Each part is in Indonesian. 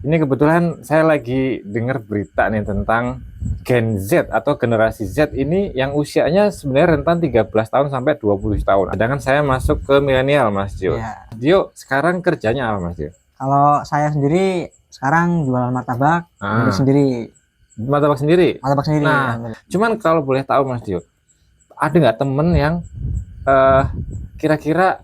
Ini kebetulan saya lagi dengar berita nih tentang Gen Z atau generasi Z ini yang usianya sebenarnya rentan 13 tahun sampai 20 tahun. Sedangkan saya masuk ke milenial, Mas Dio. Ya, Dio sekarang kerjanya apa, Mas Dio? kalau saya sendiri sekarang jualan martabak, beli sendiri. Martabak sendiri. Martabak sendiri. Nah, cuman kalau boleh tahu, Mas Dio, ada nggak temen yang kira-kira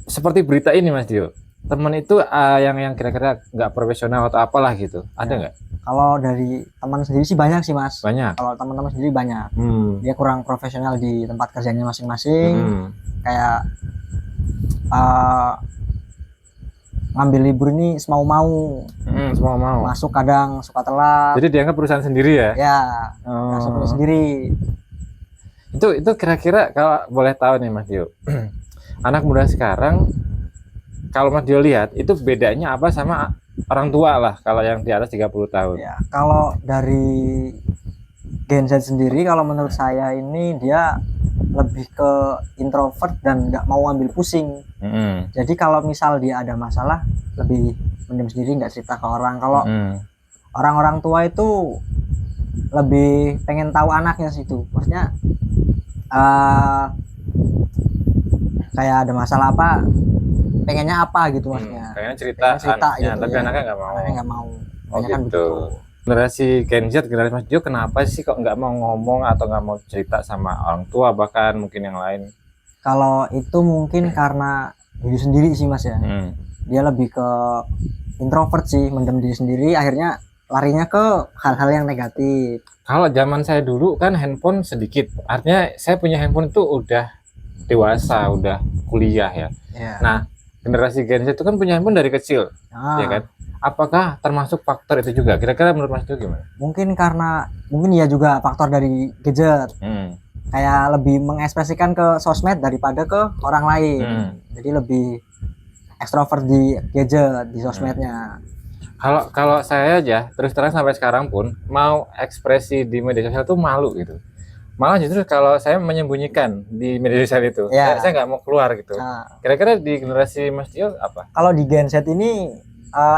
seperti berita ini, Mas Dio? Temen itu yang kira-kira nggak profesional atau apalah gitu, ada nggak? Kalau dari teman sendiri sih banyak sih, Mas. Banyak. Kalau teman-teman sendiri banyak. Dia kurang profesional di tempat kerjanya masing-masing. Kayak ngambil libur ini semau-mau. Semau-mau. Masuk kadang suka telat. Jadi dianggap perusahaan sendiri ya? Ya, masuk sendiri. Itu kira-kira kalau boleh tahu nih, Mas Dio, anak muda sekarang kalau Mas Dio lihat itu bedanya apa sama orang tua lah kalau yang di atas 30 tahun? Ya, kalau dari Gen Z sendiri, kalau menurut saya ini dia lebih ke introvert dan nggak mau ambil pusing. Jadi kalau misal dia ada masalah, lebih mendem sendiri, nggak cerita ke orang. Kalau orang-orang tua itu lebih pengen tahu anaknya sih itu. Maksudnya kayak ada masalah apa, pengennya apa gitu maksudnya. Pengen cerita anaknya, gitu, tapi ya. anaknya nggak mau. Anaknya nggak mau. Oh, kan gitu. Generasi Gen Z, generasi Mas Dio, kenapa sih kok nggak mau ngomong atau nggak mau cerita sama orang tua bahkan mungkin yang lain? Kalau itu mungkin karena diri sendiri sih, Mas ya. Dia lebih ke introvert sih, mendem diri sendiri, akhirnya larinya ke hal-hal yang negatif. Kalau zaman saya dulu kan handphone sedikit, artinya saya punya handphone itu udah dewasa, udah kuliah ya. Nah, generasi Gen Z itu kan punya handphone dari kecil, ya kan? Apakah termasuk faktor itu juga? Kira-kira menurut Mas Dio gimana? Mungkin ya juga faktor dari gadget. Kayak lebih mengekspresikan ke sosmed daripada ke orang lain. Jadi lebih ekstrovert di gadget, di sosmednya. Kalau saya aja terus terang sampai sekarang pun mau ekspresi di media sosial tuh malu gitu. Malah justru kalau saya menyembunyikan di media sosial itu, saya nggak mau keluar gitu. Kira-kira di generasi Mas Dio apa? Kalau di Gen Z ini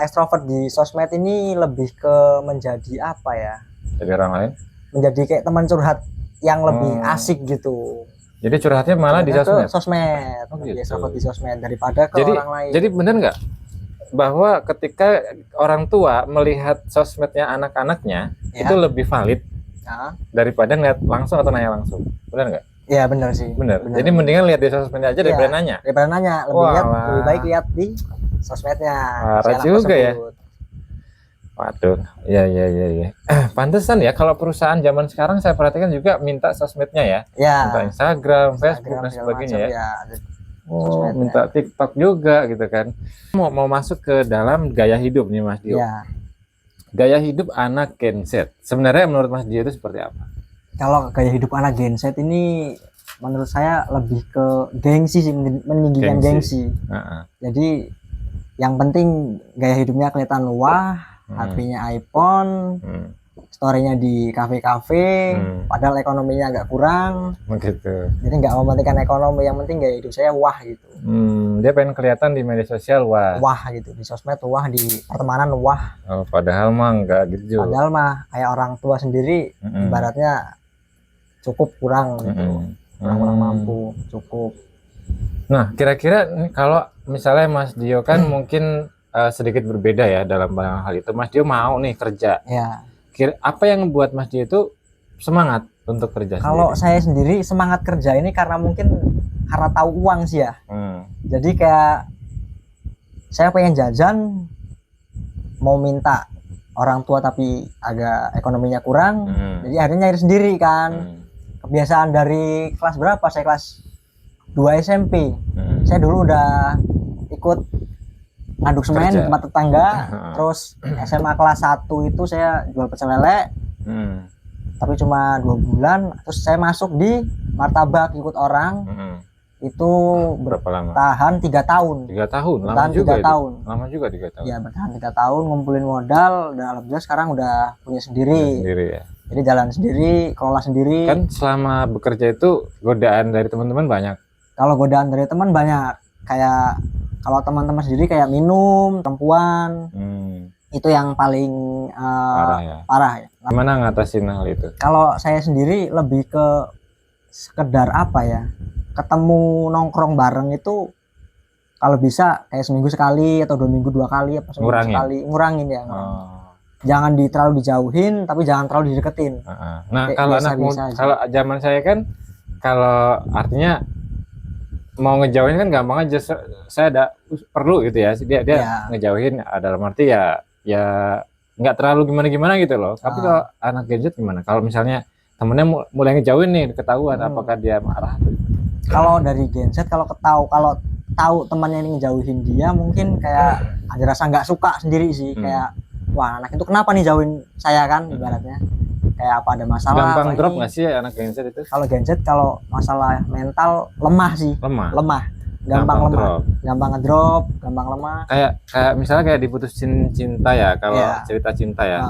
ekstrovert di sosmed ini lebih ke menjadi apa ya? Jadi orang lain? Menjadi kayak teman curhat yang lebih asik gitu. Jadi curhatnya malah di sosmed. Sosmed. Gitu. Ekstrovert di sosmed daripada ke orang lain. Jadi benar nggak bahwa ketika orang tua melihat sosmednya anak-anaknya itu lebih valid daripada ngeliat langsung atau nanya langsung, benar nggak? Iya benar sih. Benar. Jadi mendingan lihat di sosmednya aja daripada nanya. Lebih baik lihat di sosmednya. Parah juga ya. Waduh, iya. Pantesan ya kalau perusahaan zaman sekarang saya perhatikan juga minta sosmednya ya. Minta Instagram, Facebook dan sebagainya ya. Minta TikTok juga gitu kan. Mau masuk ke dalam gaya hidup nih Mas Dio. Gaya hidup anak Gen Z. Sebenarnya menurut Mas Dio itu seperti apa? Kalau gaya hidup anak Gen Z ini menurut saya lebih ke gengsi sih, meninggikan gengsi. Jadi yang penting gaya hidupnya kelihatan wah, HP-nya iPhone, story-nya di kafe-kafe, padahal ekonominya agak kurang. Begitu. Jadi nggak mementingkan ekonomi, yang penting gaya hidup saya wah gitu. Dia pengen kelihatan di media sosial wah. Wah gitu, di sosmed wah, di pertemanan wah. Oh, padahal mah enggak gitu. Padahal mah kayak orang tua sendiri ibaratnya cukup kurang gitu. Kurang mampu, cukup. Nah, kira-kira kalau misalnya Mas Dio kan mungkin sedikit berbeda ya dalam hal itu. Mas Dio mau nih kerja. Apa yang membuat Mas Dio itu semangat untuk kerja? Kalau saya sendiri semangat kerja ini karena tahu uang sih ya. Jadi kayak saya pengen jajan, mau minta orang tua tapi agak ekonominya kurang, jadi akhirnya nyari sendiri kan. Kebiasaan dari kelas berapa? Saya kelas 2 SMP. Saya dulu udah ikut ngaduk semen di tempat tetangga. Terus SMA kelas 1 itu saya jual pecel lele. Tapi cuma 2 bulan. Terus saya masuk di martabak ikut orang. Itu berapa lama? Tahan 3 tahun. 3 tahun? Lama bertahan juga 3 tahun. Lama juga 3 tahun. Iya, bertahan 3 tahun, ngumpulin modal, dan alhamdulillah sekarang udah punya sendiri. Ya. Jadi jalan sendiri, kelola sendiri. Kan selama bekerja itu godaan dari teman-teman banyak. Kalau godaan dari teman banyak. Kayak kalau teman-teman sendiri kayak minum, perempuan. Itu yang paling parah ya. Gimana ngatasin hal itu? Kalau saya sendiri lebih ke sekedar apa ya, ketemu nongkrong bareng itu kalau bisa kayak seminggu sekali atau 2 minggu 2 kali apa seminggu sekali, ngurangin ya. Jangan terlalu dijauhin tapi jangan terlalu dideketin. Nah kalau anak muda, kalau zaman saya kan, kalau artinya mau ngejauhin kan gampang aja, saya ada perlu gitu ya, dia ngejauhin dalam arti ya nggak terlalu gimana gitu loh. Tapi kalau anak gadget gimana? Kalau misalnya temennya mulai ngejauhin nih, ketahuan apakah dia marah? Kalau dari gadget, kalau tahu temannya ini ngejauhin dia, mungkin kayak ada rasa nggak suka sendiri sih, kayak wah anak itu kenapa nih jauhin saya kan, ibaratnya kayak apa ada masalah. Gampang drop nggak sih anak gadget itu? Kalau gadget kalau masalah mental lemah sih, lemah. Gampang ngedrop, gampang lemah. Kayak misalnya kayak diputusin cinta ya, kalau cerita cinta ya.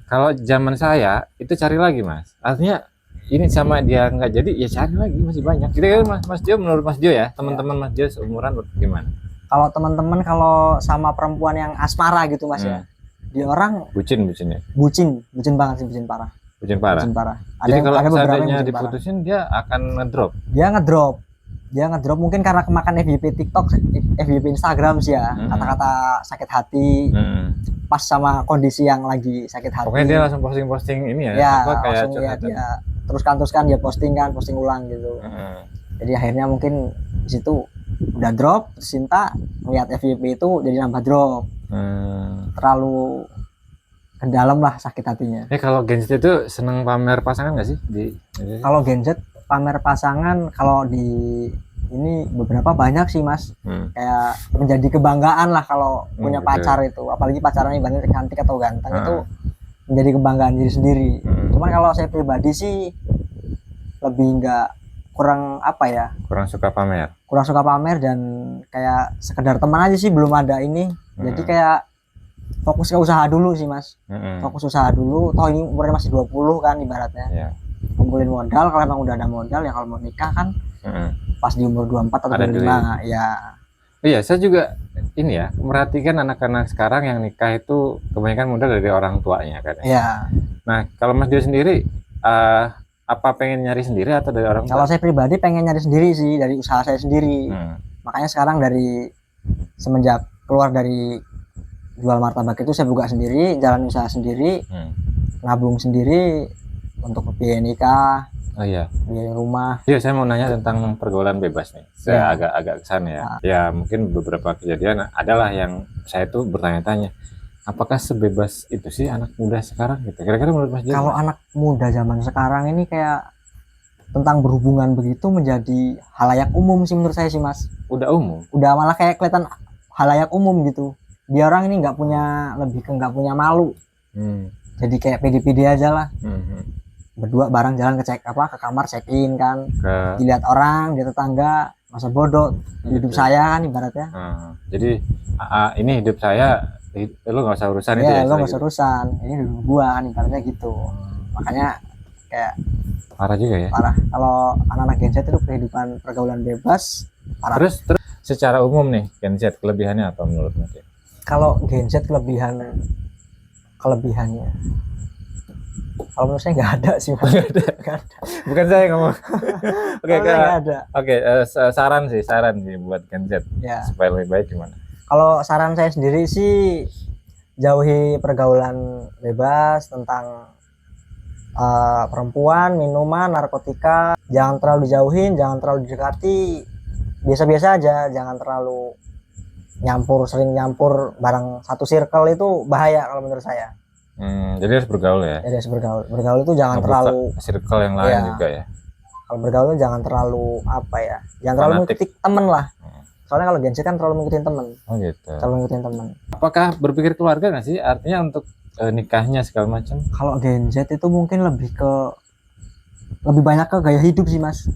Kalau zaman saya itu cari lagi mas, artinya ini sama dia nggak jadi ya cari lagi, masih banyak. Gitu kan Mas Jo, menurut Mas Jo ya, teman-teman Mas Jo seumuran gimana? Kalau teman-teman kalau sama perempuan yang asmara gitu mas ya, dia orang bucin ya. Bucin banget sih, bucin parah. Jadi kalau seandainya diputusin dia akan ngedrop. Dia ngedrop mungkin karena kemakan FYP TikTok, FYP Instagram sih ya, kata-kata sakit hati, pas sama kondisi yang lagi sakit hati. Pokoknya dia langsung posting ini ya, apa kayak dia teruskan dia posting ulang gitu. Jadi akhirnya mungkin di situ udah drop, cinta melihat FYP itu jadi nambah drop. Terlalu ke dalam lah sakit hatinya. Kalau gadget itu seneng pamer pasangan nggak sih? Kalau gadget pamer pasangan, kalau di ini beberapa banyak sih mas, kayak menjadi kebanggaan lah kalau punya pacar itu, apalagi pacarannya banyak cantik atau ganteng, itu menjadi kebanggaan diri sendiri. Cuman kalau saya pribadi sih lebih kurang suka pamer dan kayak sekedar teman aja sih, belum ada ini. Jadi kayak fokus ke usaha dulu sih mas, fokus usaha dulu, toh ini umurnya masih 20 kan ibaratnya. Kumpulin modal, kalau emang udah ada modal ya, kalau mau nikah kan pas di umur 24 atau 25 ya. Iya, saya juga ini ya, merhatikan anak-anak sekarang yang nikah itu kebanyakan modal dari orang tuanya kan. Iya. Nah, kalau Mas Dio sendiri apa pengen nyari sendiri atau dari orang tua? Kalau saya pribadi pengen nyari sendiri sih, dari usaha saya sendiri. Makanya sekarang semenjak keluar dari jual martabak itu, saya buka sendiri, jalan usaha sendiri, nabung sendiri untuk biaya nikah. Biaya rumah. Iya, saya mau nanya tentang pergaulan bebas nih. Saya agak kesana ya. Ya mungkin beberapa kejadian adalah yang saya tuh bertanya-tanya, apakah sebebas itu sih anak muda sekarang gitu? Kira-kira menurut Mas Jo? Kalau anak muda zaman sekarang ini kayak tentang berhubungan begitu menjadi halayak umum sih menurut saya sih mas. Udah umum? Udah malah kayak kelihatan halayak umum gitu. Dia orang ini nggak punya malu. Jadi kayak pede-pede aja lah. Berdua bareng jalan ke kamar check in kan, dilihat orang, dia tetangga, masa bodoh hidup saya kan ibaratnya. Jadi ini hidup saya, lu nggak usah urusan. Iya, lu nggak usah urusan, ini hidup gua kan ibaratnya gitu. Makanya kayak parah juga ya. Parah. Kalau anak-anak Gen Z itu kehidupan pergaulan bebas parah. Terus secara umum nih Gen Z kelebihannya apa menurut Mas? Kalau Gen Z kelebihannya, kalau menurut saya nggak ada sih. Nggak ada. Bukan saya ngomong. Oke, saran sih buat Gen Z ya, supaya lebih baik gimana? Kalau saran saya sendiri sih, jauhi pergaulan bebas tentang perempuan, minuman, narkotika. Jangan terlalu dijauhin, jangan terlalu didekati, biasa-biasa aja. Jangan terlalu sering nyampur bareng satu circle, itu bahaya kalau menurut saya. Jadi harus bergaul ya. Jadi harus bergaul itu jangan terlalu circle yang lain juga ya. Kalau bergaul itu jangan terlalu jangan terlalu mengikuti temen lah. Soalnya kalau Gen Z kan terlalu ngikutin temen. Oh gitu. Terlalu ngikutin temen. Apakah berpikir keluarga nggak sih? Artinya untuk nikahnya segala macam. Kalau Gen Z itu mungkin lebih banyak ke gaya hidup sih mas.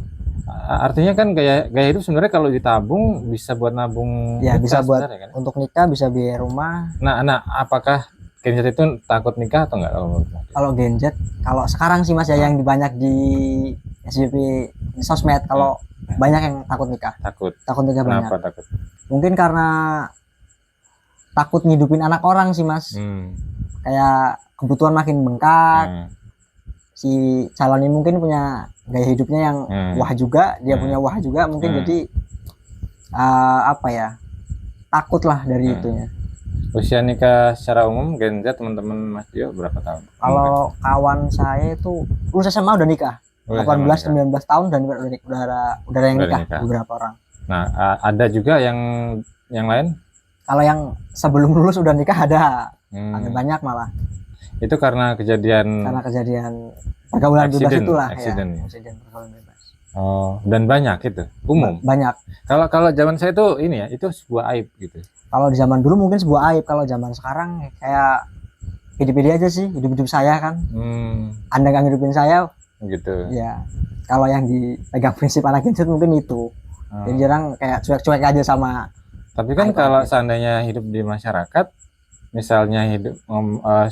Artinya kan gaya hidup sebenarnya kalau ditabung bisa buat nabung. Ya bisa buat kan? Untuk nikah, bisa biaya rumah. Nah apakah Gen Z itu takut nikah atau enggak? Kalau Gen Z, kalau sekarang sih mas ya, yang banyak di SJP di sosmed, kalau banyak yang takut nikah. Takut nikah. Kenapa banyak. Takut? Mungkin karena takut ngidupin anak orang sih Mas. Kayak kebutuhan makin bengkak. Si calon ini mungkin punya gaya hidupnya yang wah juga, dia punya wah juga mungkin, jadi apa ya, takut lah dari itunya. Usia nikah secara umum Gen Z teman-teman Mas Dio berapa tahun? Kalau kawan saya itu lulus SMA udah nikah, 18-19 tahun, dan udah ada yang nikah beberapa orang. Nah, ada juga yang lain? Kalau yang sebelum lulus udah nikah ada banyak malah. Itu karena kejadian pergaulan bebas itulah ya. Accident pergaulan bebas. Oh, dan banyak itu umum. Banyak. Kalau zaman saya itu ini ya, itu sebuah aib gitu. Kalau di zaman dulu mungkin sebuah aib, kalau zaman sekarang kayak pede-pede aja sih, hidup saya kan. Anda nggak ngidupin saya gitu. Ya. Kalau yang dipegang prinsip anak Gen Z mungkin itu. Jadi jarang kayak cuek-cuek aja sama. Tapi kan kalau seandainya hidup di masyarakat, misalnya hidup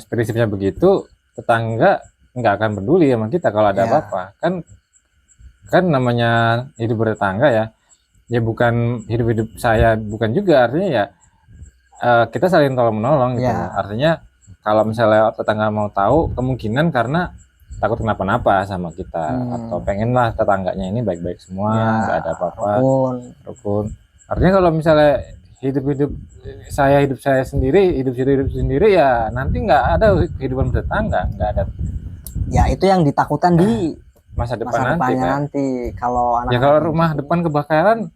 prinsipnya begitu, tetangga nggak akan peduli sama kita kalau ada apa-apa. Kan namanya hidup bertetangga ya bukan hidup saya, bukan juga, artinya ya kita saling tolong menolong gitu. Artinya kalau misalnya tetangga mau tahu, kemungkinan karena takut kenapa-napa sama kita, atau pengenlah tetangganya ini baik-baik semua, nggak ada apa-apa, rukun. Artinya kalau misalnya hidup saya sendiri, hidup sendiri ya nanti nggak ada kehidupan bertetangga, nggak ada. Ya itu yang ditakutkan di masa depannya nanti. Kalau kalau rumah depan kebakaran,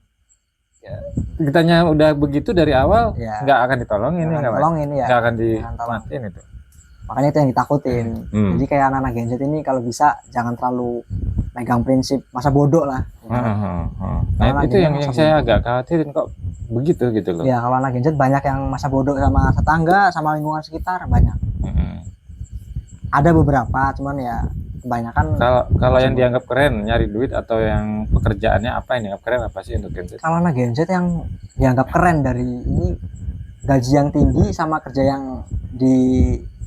kitanya udah begitu dari awal, nggak akan ditolongin, nggak akan dimatiin itu. Makanya itu yang ditakutin. Jadi kayak anak-anak Gen Z ini kalau bisa jangan terlalu megang prinsip masa bodoh lah. Nah itu yang saya agak khawatirin kok begitu gitu loh. Ya kalau anak Gen Z banyak yang masa bodoh sama tetangga, sama lingkungan sekitar, banyak. Ada beberapa, cuman ya kebanyakan. Kalau yang dianggap keren, nyari duit atau yang pekerjaannya apa yang dianggap keren apa sih untuk Gen Z? Kalau anak Gen Z yang dianggap keren dari ini, gaji yang tinggi sama kerja yang di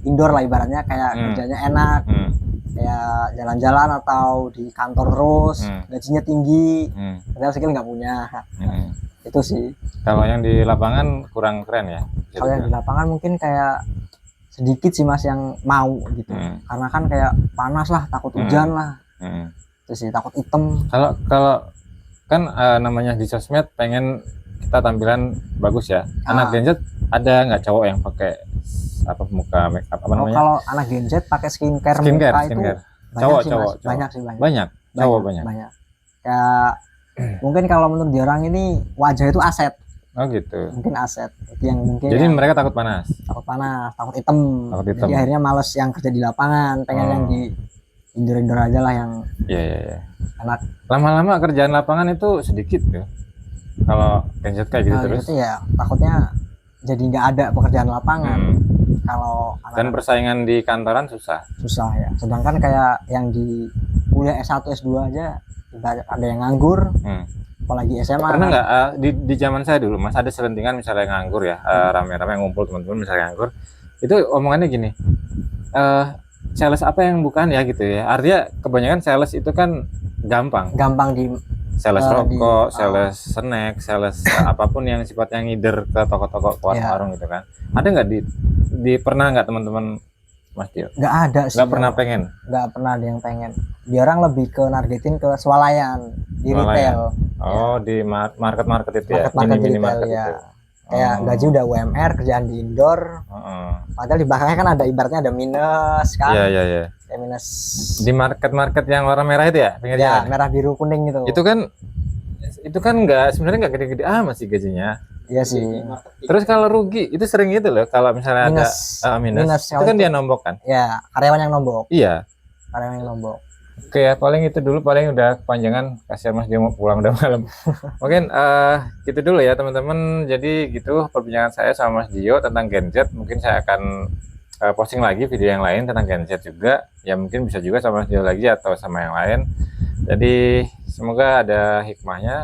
indoor lah ibaratnya, kayak kerjanya enak, kayak jalan-jalan atau di kantor terus, gajinya tinggi, padahal skill nggak punya. Itu sih. Kalau yang di lapangan kurang keren ya? Kalau yang di lapangan mungkin kayak sedikit sih Mas yang mau gitu, karena kan kayak panas lah, takut hujan lah, terus sih takut hitam. Kalau kan namanya di sosmed pengen kita tampilan bagus ya. Anak Gen Z ada nggak cowok yang pakai muka make up apa namanya? Kalau anak Gen Z pakai skincare muka itu cowok. Banyak sih. Banyak. Kayak mungkin kalau menurut dia orang ini wajah itu aset. Oh gitu. Mungkin aset. Itu yang mungkin. Jadi mereka takut panas, takut hitam. Jadi akhirnya males yang kerja di lapangan, pengen yang di indoor aja lah yang. Iya. Enak. Lama-lama kerjaan lapangan itu sedikit ya. Kalau Gen Z kayak gitu terus. Gitu ya, takutnya jadi nggak ada pekerjaan lapangan. Kalau dan persaingan di kantoran susah ya. Sedangkan kayak yang di kuliah S1 S2 aja ada yang nganggur, apalagi SMA. Karena nggak di zaman saya dulu Mas, ada selentingan misalnya nganggur ya, rame-rame ngumpul teman-teman misalnya nganggur, itu omongannya gini, sales apa yang bukan ya gitu ya. Artinya kebanyakan sales itu kan gampang di sales rokok, sales snack, sales apapun yang sifatnya ngider ke toko-toko, warung gitu kan. Ada nggak pernah nggak teman-teman Mas Tio? Nggak ada sih. Nggak pernah pengen? Nggak pernah ada yang pengen. Dia orang lebih ke nargetin ke swalayan, di retail. Oh, di market itu ya? Mini-market itu. Kayak gaji udah UMR, kerjaan di indoor. Padahal di belakangnya kan ada ibaratnya ada minus kan? Iya. Kayak minus. Di market yang warna merah itu ya? Ya, merah biru kuning gitu. Itu kan sebenarnya nggak gede-gede masih gajinya. Iya sih. Terus kalau rugi itu sering gitu loh, kalau misalnya ada minus itu kan dia nombok kan? Ya, karyawan yang nombok. Iya. Karyawan yang nombok. Oke ya, paling itu dulu, paling udah kepanjangan, kasihan Mas dia mau pulang udah malam. Mungkin gitu dulu ya teman-teman. Jadi gitu perbincangan saya sama Mas Dio tentang Gen Z. Mungkin saya akan posting lagi video yang lain tentang Gen Z juga. Ya mungkin bisa juga sama Mas Dio lagi atau sama yang lain. Jadi semoga ada hikmahnya.